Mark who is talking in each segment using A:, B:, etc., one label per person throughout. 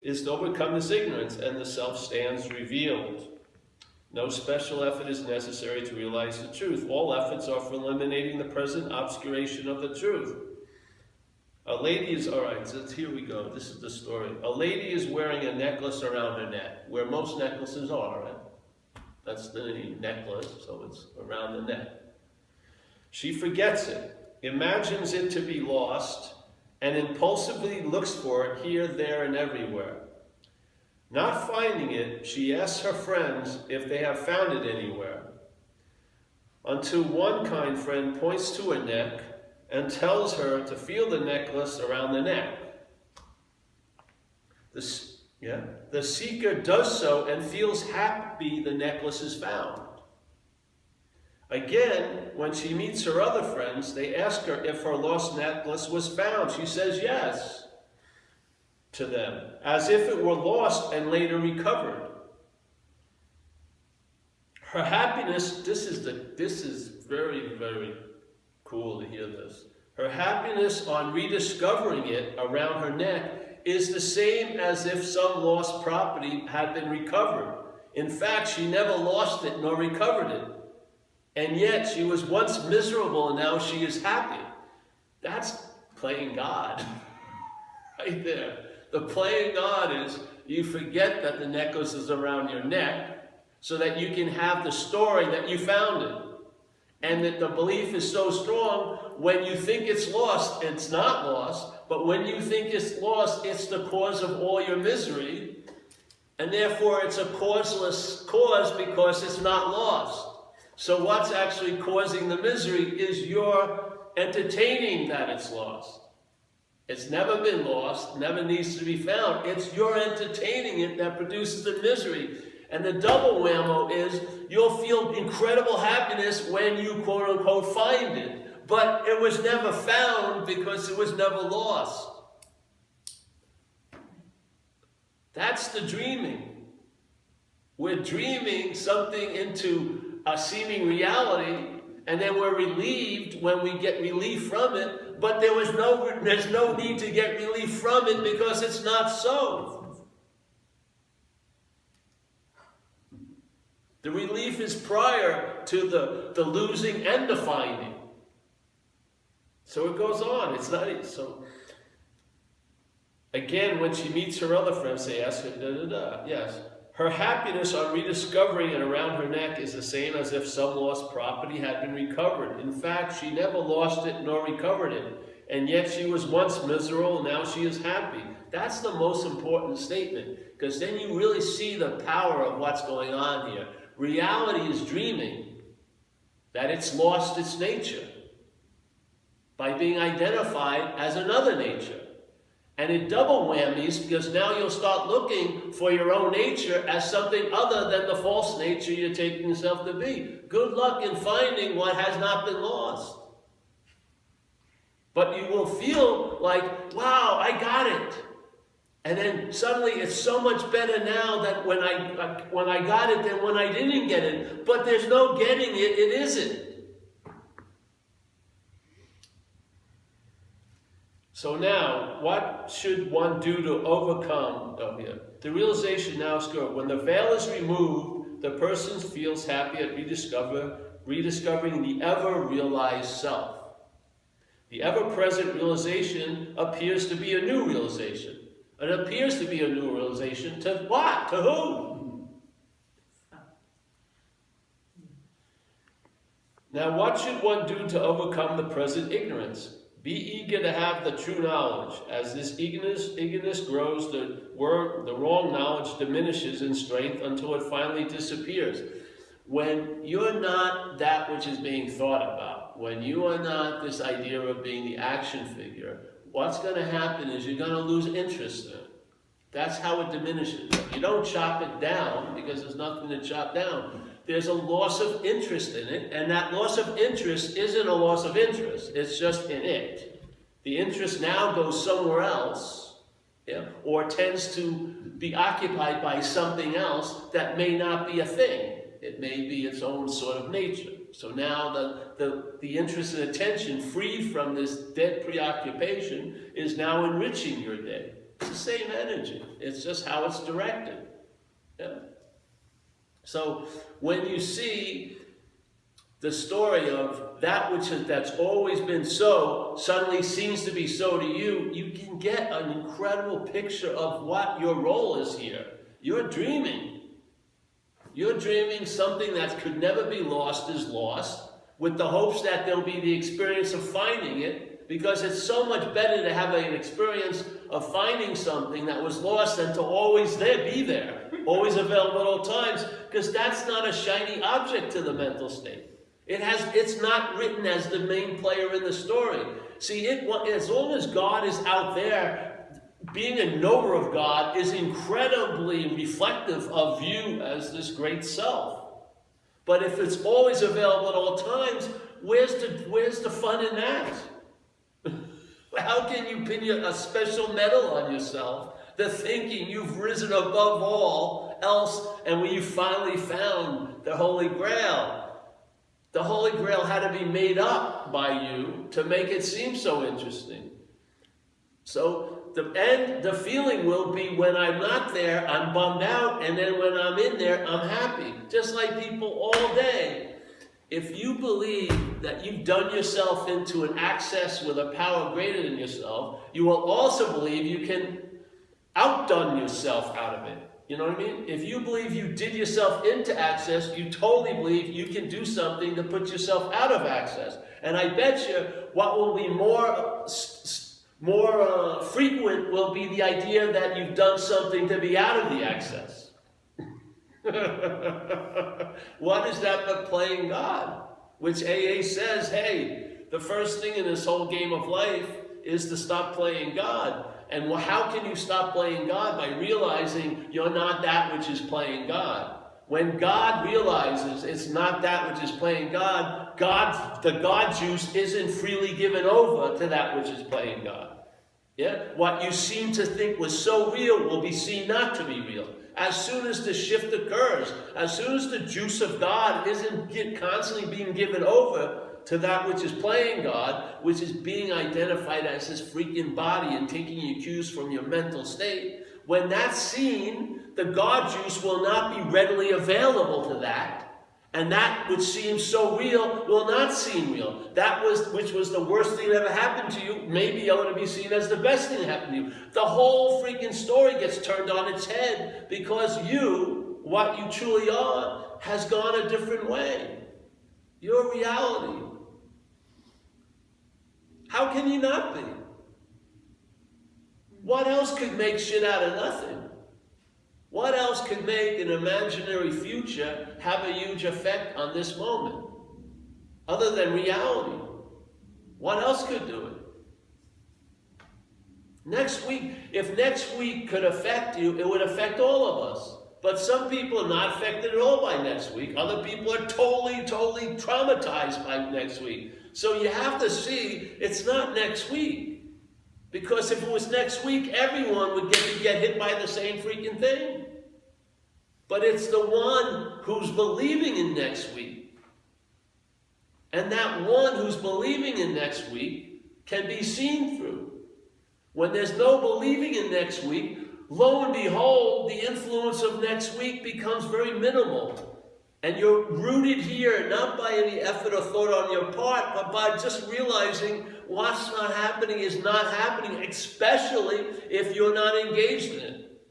A: is to overcome this ignorance, and the self stands revealed. No special effort is necessary to realize the truth. All efforts are for eliminating the present obscuration of the truth. A lady is, all right, so here we go. This is the story. A lady is wearing a necklace around her neck, where most necklaces are, right? That's the necklace, so it's around the neck. She forgets it, imagines it to be lost, and impulsively looks for it here, there, and everywhere. Not finding it, she asks her friends if they have found it anywhere. Until one kind friend points to her neck and tells her to feel the necklace around the neck. The seeker does so and feels happy the necklace is found. Again, when she meets her other friends, they ask her if her lost necklace was found. She says yes to them, as if it were lost and later recovered. Her happiness, this is very, very cool to hear this. Her happiness on rediscovering it around her neck is the same as if some lost property had been recovered. In fact, she never lost it nor recovered it. And yet she was once miserable and now she is happy. That's playing God right there. The playing God is you forget that the necklace is around your neck so that you can have the story that you found it. And that the belief is so strong, when you think it's lost, it's not lost. But when you think it's lost, it's the cause of all your misery. And therefore it's a causeless cause because it's not lost. So what's actually causing the misery is your entertaining that it's lost. It's never been lost, never needs to be found. It's your entertaining it that produces the misery. And the double whammo is you'll feel incredible happiness when you quote unquote find it. But it was never found because it was never lost. That's the dreaming. We're dreaming something into a seeming reality, and then we're relieved when we get relief from it, but there's no need to get relief from it because it's not so. The relief is prior to the losing and the finding. So it goes on. It's not so. Again, when she meets her other friends, they ask her, yes. Her happiness on rediscovering it around her neck is the same as if some lost property had been recovered. In fact, she never lost it nor recovered it. And yet she was once miserable, and now she is happy. That's the most important statement, because then you really see the power of what's going on here. Reality is dreaming that it's lost its nature by being identified as another nature. And it double whammies, because now you'll start looking for your own nature as something other than the false nature you're taking yourself to be. Good luck in finding what has not been lost. But you will feel like, wow, I got it. And then suddenly it's so much better now than when I got it than when I didn't get it. But there's no getting it, it isn't. So now, what should one do to overcome the realization now is good. When the veil is removed, the person feels happy at rediscovering the ever-realized self. The ever-present realization appears to be a new realization. It appears to be a new realization to what? To whom? Now, what should one do to overcome the present ignorance? Be eager to have the true knowledge. As this eagerness grows, the wrong knowledge diminishes in strength until it finally disappears. When you're not that which is being thought about, when you are not this idea of being the action figure, what's going to happen is you're going to lose interest in it. That's how it diminishes. You don't chop it down because there's nothing to chop down. There's a loss of interest in it, and that loss of interest isn't a loss of interest. It's just in it. The interest now goes somewhere else, or tends to be occupied by something else that may not be a thing. It may be its own sort of nature. So now the interest and attention, free from this dead preoccupation, is now enriching your day. It's the same energy. It's just how it's directed. Yeah. So when you see the story of that that's always been so suddenly seems to be so to you, you can get an incredible picture of what your role is here. You're dreaming. You're dreaming something that could never be lost is lost, with the hopes that there'll be the experience of finding it, because it's so much better to have an experience of finding something that was lost than to always be there, always available at all times, because that's not a shiny object to the mental state. It's not written as the main player in the story. See, as long as God is out there, being a knower of God is incredibly reflective of you as this great self. But if it's always available at all times, where's the fun in that? How can you pin a special medal on yourself, the thinking you've risen above all else, and when you finally found the Holy Grail? The Holy Grail had to be made up by you to make it seem so interesting. So the feeling will be when I'm not there, I'm bummed out, and then when I'm in there, I'm happy. Just like people all day. If you believe that you've done yourself into an access with a power greater than yourself, you will also believe you can outdone yourself out of it. You know what I mean? If you believe you did yourself into access, you totally believe you can do something to put yourself out of access. And I bet you what will be more frequent will be the idea that you've done something to be out of the access. What is that but playing God? Which AA says, hey, the first thing in this whole game of life is to stop playing God. And how can you stop playing God? By realizing you're not that which is playing God. When God realizes it's not that which is playing God, the God juice isn't freely given over to that which is playing God. Yeah? What you seem to think was so real will be seen not to be real. As soon as the shift occurs, as soon as the juice of God isn't constantly being given over to that which is playing God, which is being identified as this freaking body and taking your cues from your mental state, when that's seen, the God juice will not be readily available to that. And that which seems so real will not seem real. Which was the worst thing that ever happened to you, may be able to be seen as the best thing that happened to you. The whole freaking story gets turned on its head because what you truly are, has gone a different way. Your reality. How can you not be? What else could make shit out of nothing? What else could make an imaginary future have a huge effect on this moment? Other than reality. What else could do it? Next week, if next week could affect you, it would affect all of us. But some people are not affected at all by next week. Other people are totally, totally traumatized by next week. So you have to see, it's not next week. Because if it was next week, everyone would get hit by the same freaking thing. But it's the one who's believing in next week. And that one who's believing in next week can be seen through. When there's no believing in next week, lo and behold, the influence of next week becomes very minimal. And you're rooted here, not by any effort or thought on your part, but by just realizing what's not happening is not happening, especially if you're not engaged in it.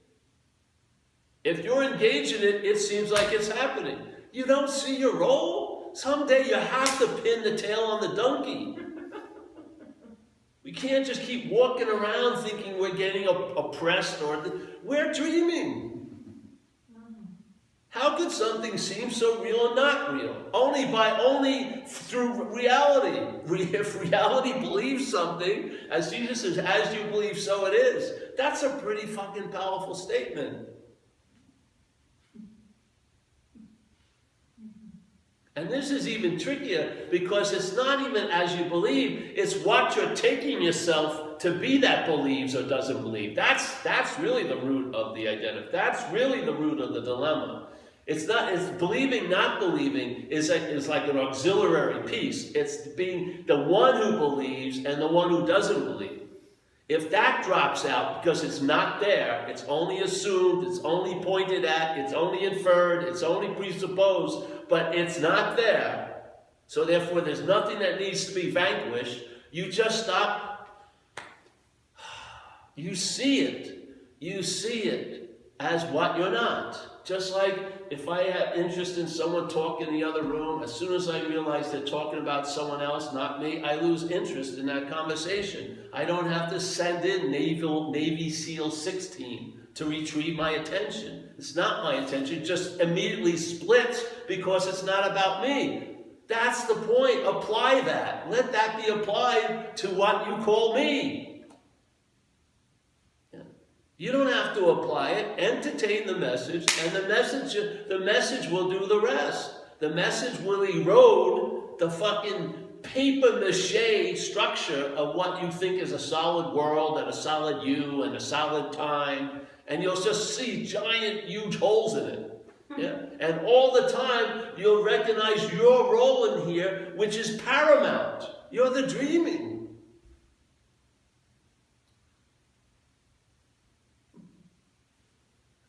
A: If you're engaged in it, it seems like it's happening. You don't see your role. Someday you have to pin the tail on the donkey. We can't just keep walking around thinking we're getting oppressed we're dreaming. How could something seem so real and not real? Only through reality. If reality believes something, as Jesus says, as you believe, so it is. That's a pretty fucking powerful statement. And this is even trickier because it's not even as you believe, it's what you're taking yourself to be that believes or doesn't believe. That's really the root of the identity. That's really the root of the dilemma. It's believing, not believing is like an auxiliary piece. It's being the one who believes and the one who doesn't believe. If that drops out because it's not there, it's only assumed, it's only pointed at, it's only inferred, it's only presupposed, but it's not there, so therefore there's nothing that needs to be vanquished, you just stop. You see it. You see it as what you're not. Just like if I have interest in someone talking in the other room, as soon as I realize they're talking about someone else, not me, I lose interest in that conversation. I don't have to send in Navy SEAL 16 to retrieve my attention. It's not my attention, it just immediately splits because it's not about me. That's the point. Apply that. Let that be applied to what you call me. You don't have to apply it. Entertain the message, and the message will do the rest. The message will erode the fucking paper mache structure of what you think is a solid world and a solid you and a solid time, and you'll just see giant, huge holes in it. Yeah? And all the time, you'll recognize your role in here, which is paramount. You're the dreaming.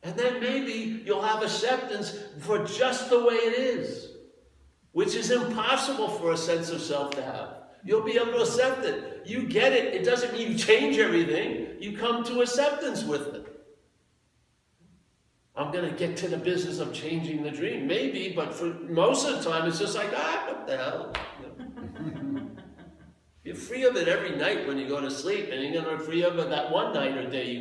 A: And then maybe you'll have acceptance for just the way it is, which is impossible for a sense of self to have. You'll be able to accept it. You get it. It doesn't mean you change everything. You come to acceptance with it. I'm going to get to the business of changing the dream. Maybe, but for most of the time, it's just like, what the hell? You're free of it every night when you go to sleep, and you're going to be free of it that one night or day you